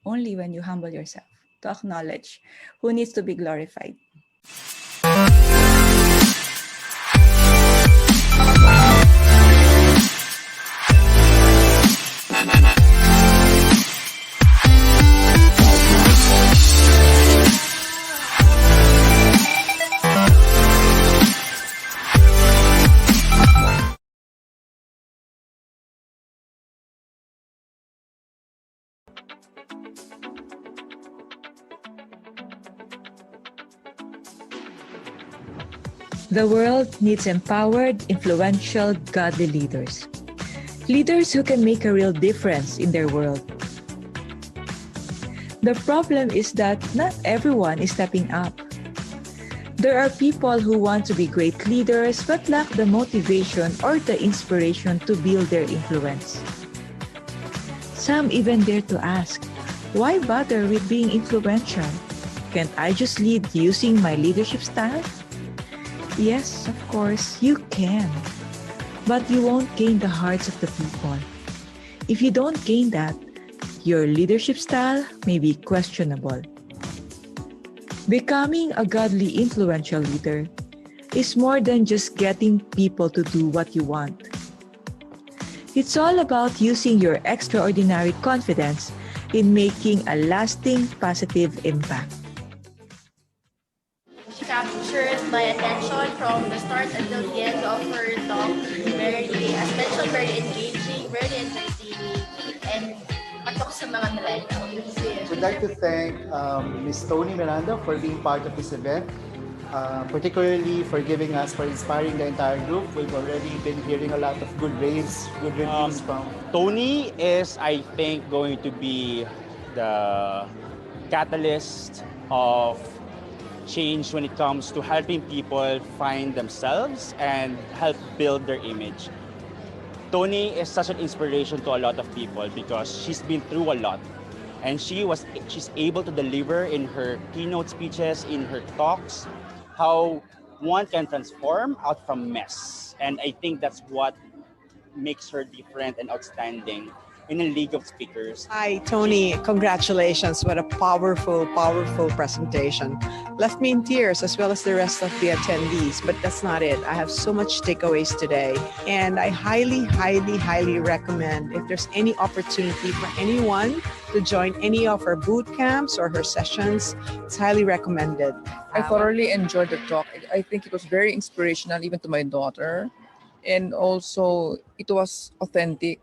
only when you humble yourself to acknowledge who needs to be glorified. The world needs empowered, influential, godly leaders. Leaders who can make a real difference in their world. The problem is that not everyone is stepping up. There are people who want to be great leaders but lack the motivation or the inspiration to build their influence. Some even dare to ask, why bother with being influential? Can't I just lead using my leadership style? Yes, of course, you can. But you won't gain the hearts of the people. If you don't gain that, your leadership style may be questionable. Becoming a godly, influential leader is more than just getting people to do what you want. It's all about using your extraordinary confidence in making a lasting positive impact. She captured my attention from the start until the end of her talk. As mentioned, very engaging, very entertaining, and patok sa mga millennials. We'd like to thank Ms. Toni Miranda for being part of this event, particularly for inspiring the entire group. We've already been hearing a lot of good reviews from Toni is, I think, going to be the catalyst of change when it comes to helping people find themselves and help build their image. Toni is such an inspiration to a lot of people because she's been through a lot, and she's able to deliver in her keynote speeches, in her talks, how one can transform out from mess. And I think that's what makes her different and outstanding in a league of speakers. Hi, Toni. Congratulations. What a powerful, powerful presentation. Left me in tears as well as the rest of the attendees, but that's not it. I have so much takeaways today. And I highly, highly, highly recommend if there's any opportunity for anyone to join any of her boot camps or her sessions, it's highly recommended. I thoroughly enjoyed the talk. I think it was very inspirational even to my daughter. And also it was authentic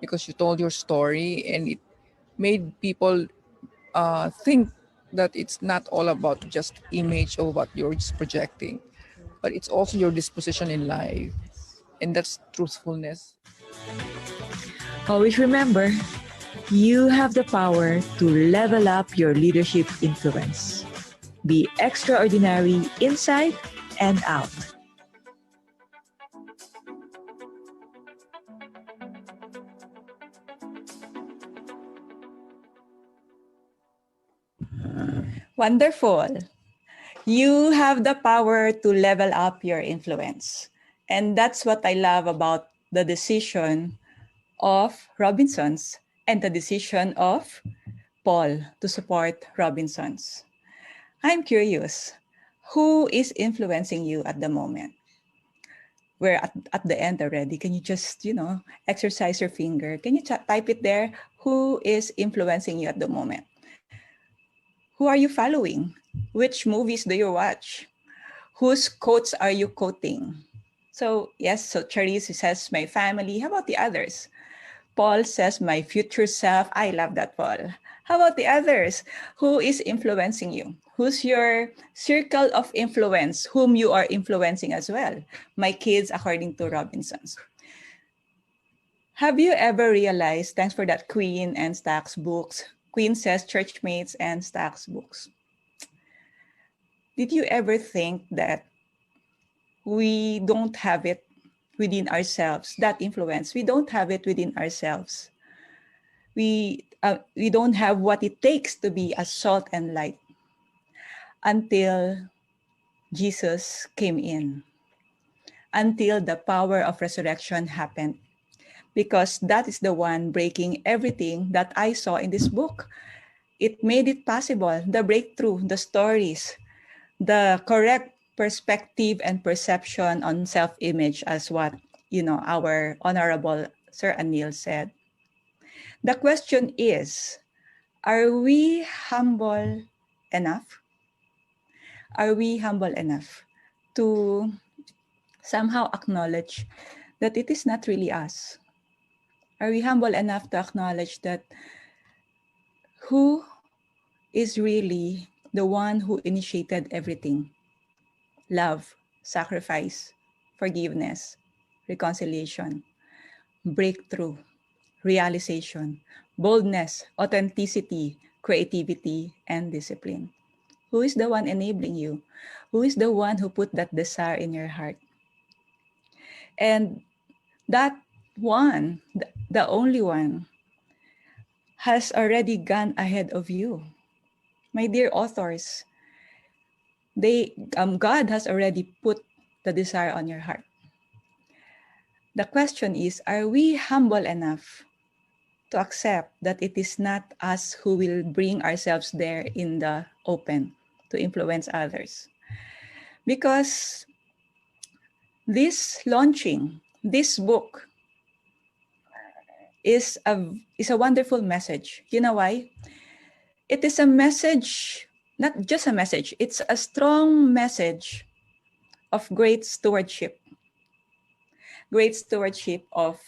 because you told your story and it made people think that it's not all about just image or what you're just projecting, but it's also your disposition in life. And that's truthfulness. Always remember, you have the power to level up your leadership influence. Be extraordinary inside and out. Wonderful. You have the power to level up your influence. And that's what I love about the decision of Robinsons and the decision of Paul to support Robinsons. I'm curious, who is influencing you at the moment? We're at the end already. Can you just, exercise your finger? Can you type it there? Who is influencing you at the moment? Who are you following? Which movies do you watch? Whose quotes are you quoting? So Charisse says, my family. How about the others? Paul says, my future self. I love that, Paul. How about the others? Who is influencing you? Who's your circle of influence, whom you are influencing as well? My kids, according to Robinsons. Have you ever realized, thanks for that, Queen and Stack's books, Queen says churchmates and Stack's books. Did you ever think that we don't have it within ourselves, that influence? We don't have it within ourselves. We don't have what it takes to be a salt and light until Jesus came in, until the power of resurrection happened. Because that is the one breaking everything that I saw in this book. It made it possible, the breakthrough, the stories, the correct perspective and perception on self-image, as what, our honorable Sir Anil said. The question is, are we humble enough? Are we humble enough to somehow acknowledge that it is not really us? Are we humble enough to acknowledge that who is really the one who initiated everything? Love, sacrifice, forgiveness, reconciliation, breakthrough, realization, boldness, authenticity, creativity, and discipline. Who is the one enabling you? Who is the one who put that desire in your heart? And that one, the only one, has already gone ahead of you. My dear authors, God has already put the desire on your heart. The question is, are we humble enough to accept that it is not us who will bring ourselves there in the open to influence others? Because this book is a wonderful message. You know why? It is a message, not just a message, it's a strong message of great stewardship of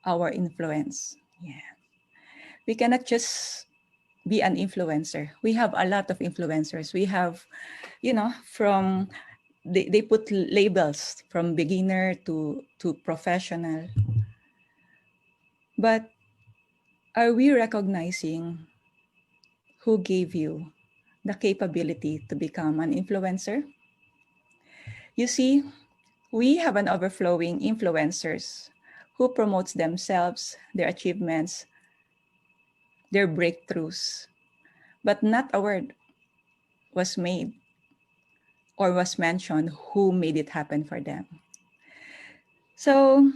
our influence. Yeah. We cannot just be an influencer. We have a lot of influencers. We have, from they put labels from beginner to professional. But are we recognizing who gave you the capability to become an influencer? You see, we have an overflowing influencers who promotes themselves, their achievements, their breakthroughs, but not a word was made or was mentioned who made it happen for them. So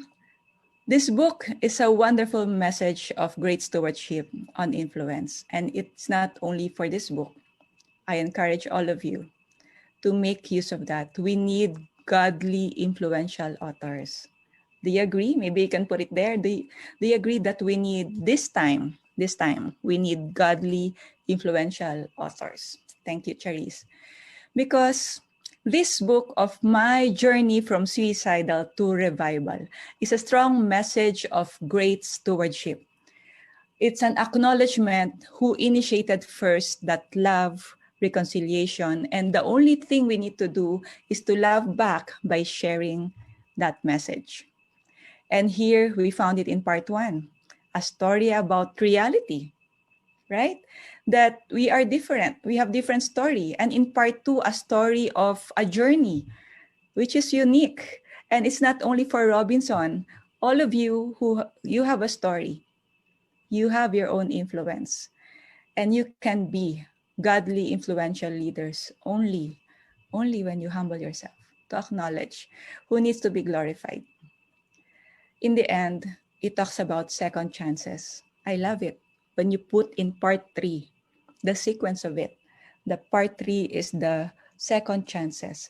this book is a wonderful message of great stewardship on influence. And it's not only for this book. I encourage all of you to make use of that. We need godly, influential authors. Do you agree? Maybe you can put it there. Do you agree that we need this time, we need godly, influential authors? Thank you, Charisse. Because this book of my journey from suicidal to revival is a strong message of great stewardship. It's an acknowledgement who initiated first that love, reconciliation, and the only thing we need to do is to love back by sharing that message. And here we found it in part 1, a story about reality, right? That we are different. We have different story. And in part 2, a story of a journey, which is unique. And it's not only for Robinson. All of you you have a story. You have your own influence. And you can be godly, influential leaders only when you humble yourself to acknowledge who needs to be glorified. In the end, it talks about second chances. I love it. When you put in part 3, the sequence of it, the part 3 is the second chances.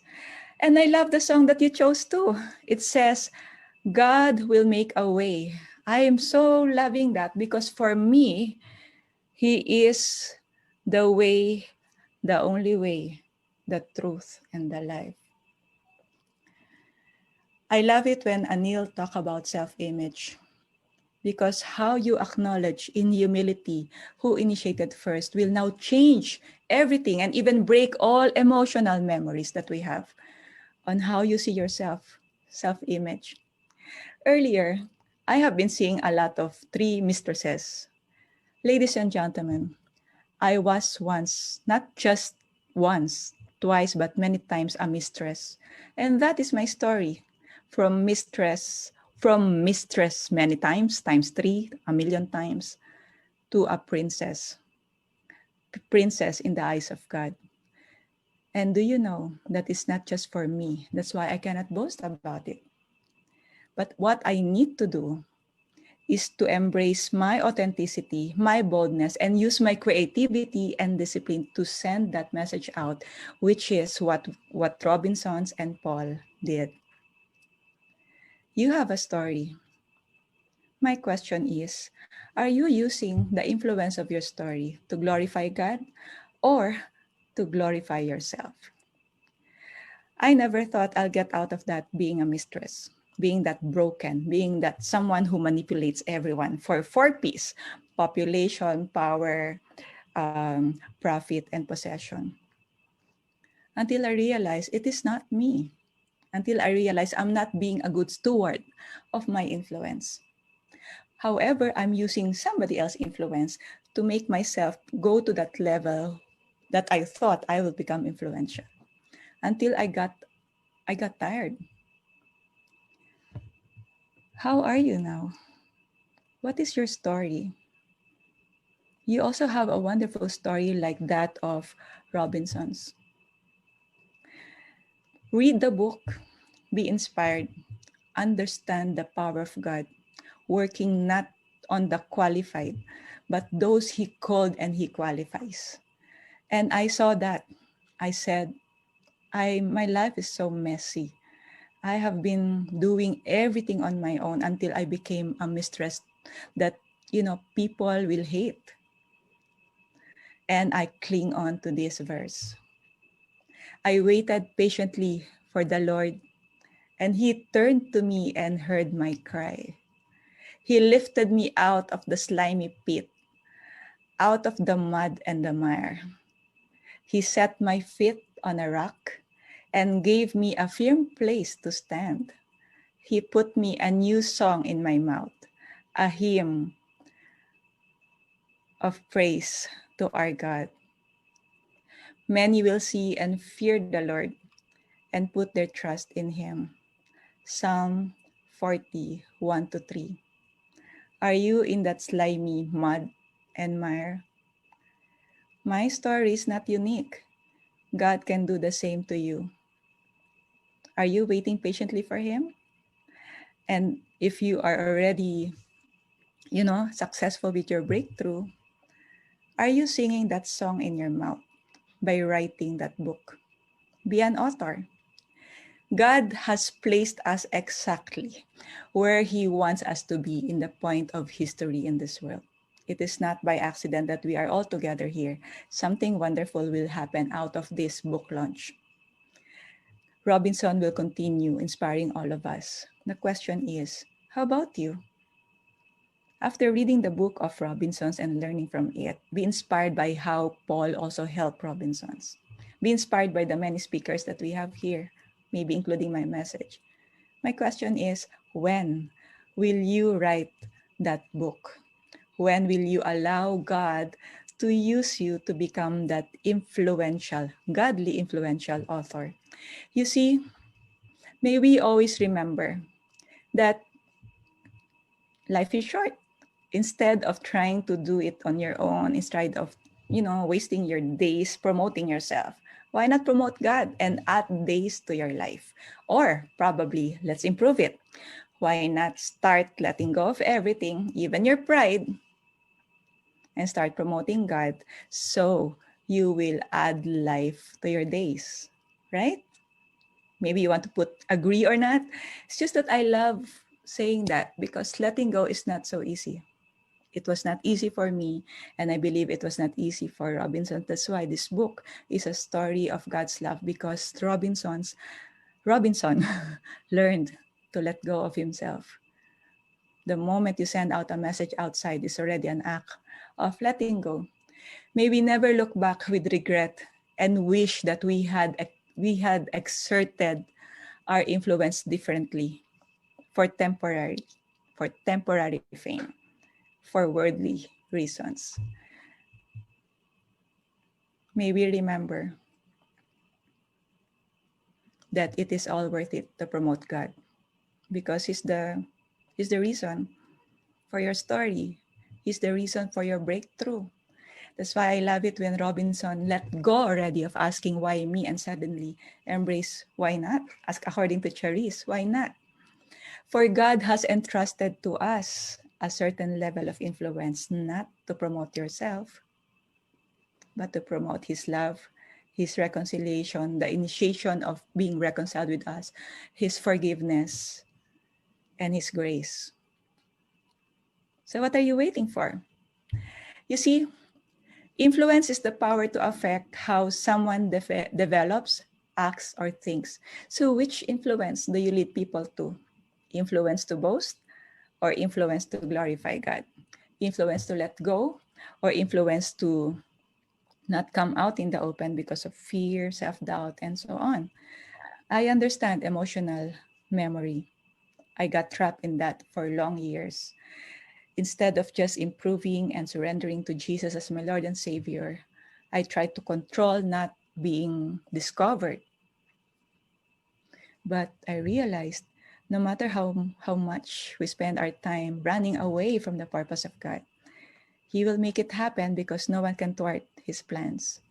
And I love the song that you chose too. It says, God will make a way. I am so loving that because for me, He is the way, the only way, the truth, and the life. I love it when Anil talk about self-image because how you acknowledge in humility who initiated first will now change everything and even break all emotional memories that we have on how you see yourself, self-image. Earlier, I have been seeing a lot of 3 mistresses. Ladies and gentlemen, I was once, not just once, twice, but many times a mistress. And that is my story. From mistress many times 3, a million times, to a princess in the eyes of God. And do you know that is not just for me? That's why I cannot boast about it. But what I need to do is to embrace my authenticity, my boldness, and use my creativity and discipline to send that message out, which is what Robinsons and Paul did. You have a story. My question is, are you using the influence of your story to glorify God or to glorify yourself? I never thought I'll get out of that being a mistress, being that broken, being that someone who manipulates everyone for peace, population, power, profit, and possession. Until I realized it is not me. Until I realized I'm not being a good steward of my influence. However, I'm using somebody else's influence to make myself go to that level that I thought I will become influential. Until I got tired. How are you now? What is your story? You also have a wonderful story like that of Robinson's. Read the book, be inspired, understand the power of God, working not on the qualified, but those He called and He qualifies. And I saw that. I said, my life is so messy. I have been doing everything on my own until I became a mistress that, people will hate. And I cling on to this verse. I waited patiently for the Lord, and He turned to me and heard my cry. He lifted me out of the slimy pit, out of the mud and the mire. He set my feet on a rock and gave me a firm place to stand. He put me a new song in my mouth, a hymn of praise to our God. Many will see and fear the Lord and put their trust in Him. Psalm 40:1-3. Are you in that slimy mud and mire? My story is not unique. God can do the same to you. Are you waiting patiently for Him? And if you are already, successful with your breakthrough, are you singing that song in your mouth by writing that book? Be an author. God has placed us exactly where He wants us to be in the point of history in this world. It is not by accident that we are all together here. Something wonderful will happen out of this book launch. Robinson will continue inspiring all of us. The question is, how about you? After reading the book of Robinson's and learning from it, be inspired by how Paul also helped Robinson's. Be inspired by the many speakers that we have here, maybe including my message. My question is, when will you write that book? When will you allow God to use you to become that influential, godly influential author? You see, may we always remember that life is short. Instead of trying to do it on your own, instead of, wasting your days promoting yourself, why not promote God and add days to your life? Or probably, let's improve it. Why not start letting go of everything, even your pride, and start promoting God so you will add life to your days, right? Maybe you want to put agree or not. It's just that I love saying that because letting go is not so easy. It was not easy for me, and I believe it was not easy for Robinson. That's why this book is a story of God's love, because Robinson learned to let go of himself. The moment you send out a message outside is already an act of letting go. May we never look back with regret and wish that we had exerted our influence differently for temporary fame, for worldly reasons. May we remember that it is all worth it to promote God, because He's the reason for your story. He's the reason for your breakthrough. That's why I love it when Robinson let go already of asking why me and suddenly embrace why not? Ask according to Charisse, why not? For God has entrusted to us a certain level of influence, not to promote yourself, but to promote His love, His reconciliation, the initiation of being reconciled with us, His forgiveness, and His grace. So, what are you waiting for? You see, influence is the power to affect how someone develops, acts, or thinks. So, which influence do you lead people to? Influence to boast or influence to glorify God? Influence to let go or influence to not come out in the open because of fear, self doubt, and so on? I understand emotional memory. I got trapped in that for long years. Instead of just improving and surrendering to Jesus as my Lord and Savior, I tried to control not being discovered. But I realized no matter how much we spend our time running away from the purpose of God, He will make it happen because no one can thwart His plans.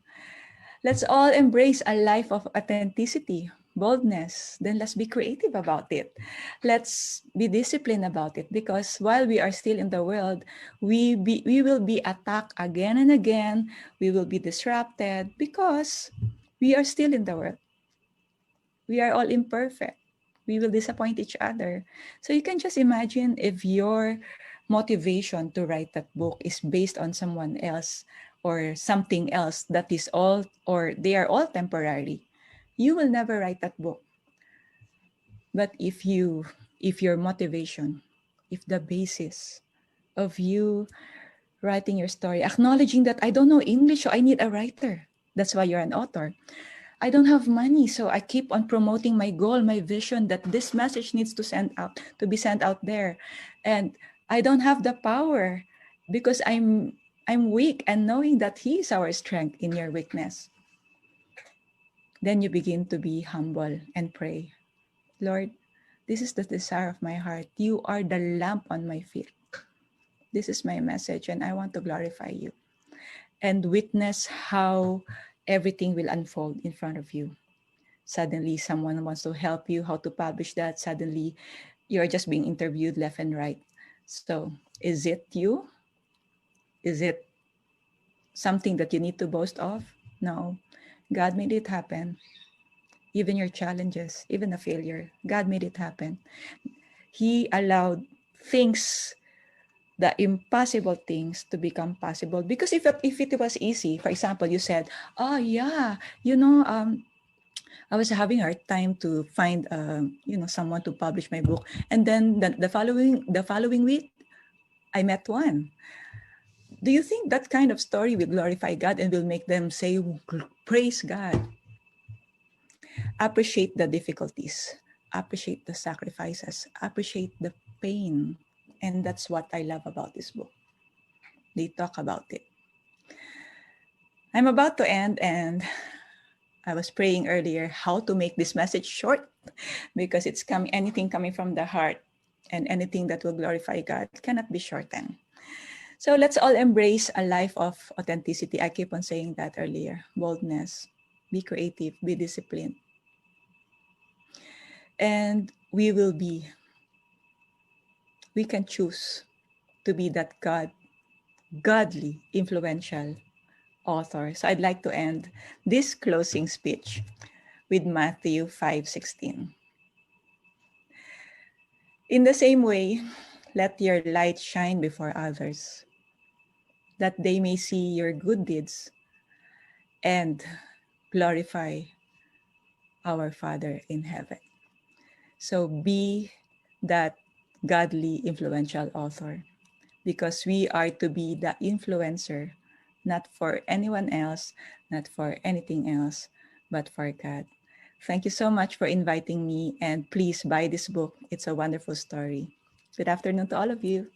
Let's all embrace a life of authenticity, boldness. Then let's be creative about it. Let's be disciplined about it because while we are still in the world, we will be attacked again and again. We will be disrupted because we are still in the world. We are all imperfect. We will disappoint each other. So you can just imagine if your motivation to write that book is based on someone else or something else that is all, or they are all temporary, you will never write that book. But if your motivation, if the basis of you writing your story, acknowledging that I don't know English, so I need a writer. That's why you're an author. I don't have money, so I keep on promoting my goal, my vision that this message needs to be sent out there. And I don't have the power because I'm weak, and knowing that He is our strength in your weakness. Then you begin to be humble and pray, Lord, this is the desire of my heart. You are the lamp on my feet. This is my message, and I want to glorify you and witness how everything will unfold in front of you. Suddenly, someone wants to help you how to publish that. Suddenly, you're just being interviewed left and right. So, is it you? Is it something that you need to boast of? No. God made it happen. Even your challenges, even a failure, God made it happen. He allowed things, the impossible things, to become possible. Because if it was easy, for example, you said, oh yeah, I was having a hard time to find someone to publish my book, and then the following week I met one. Do you think that kind of story will glorify God and will make them say, praise God? Appreciate the difficulties, appreciate the sacrifices, appreciate the pain. And that's what I love about this book. They talk about it. I'm about to end, and I was praying earlier how to make this message short because anything coming from the heart and anything that will glorify God cannot be shortened. So let's all embrace a life of authenticity. I keep on saying that earlier. Boldness, be creative, be disciplined. And we can choose to be that godly, influential author. So I'd like to end this closing speech with Matthew 5:16. In the same way, let your light shine before others, that they may see your good deeds and glorify our Father in heaven. So be that godly, influential author, because we are to be the influencer, not for anyone else, not for anything else, but for God. Thank you so much for inviting me, and please buy this book. It's a wonderful story. Good afternoon to all of you.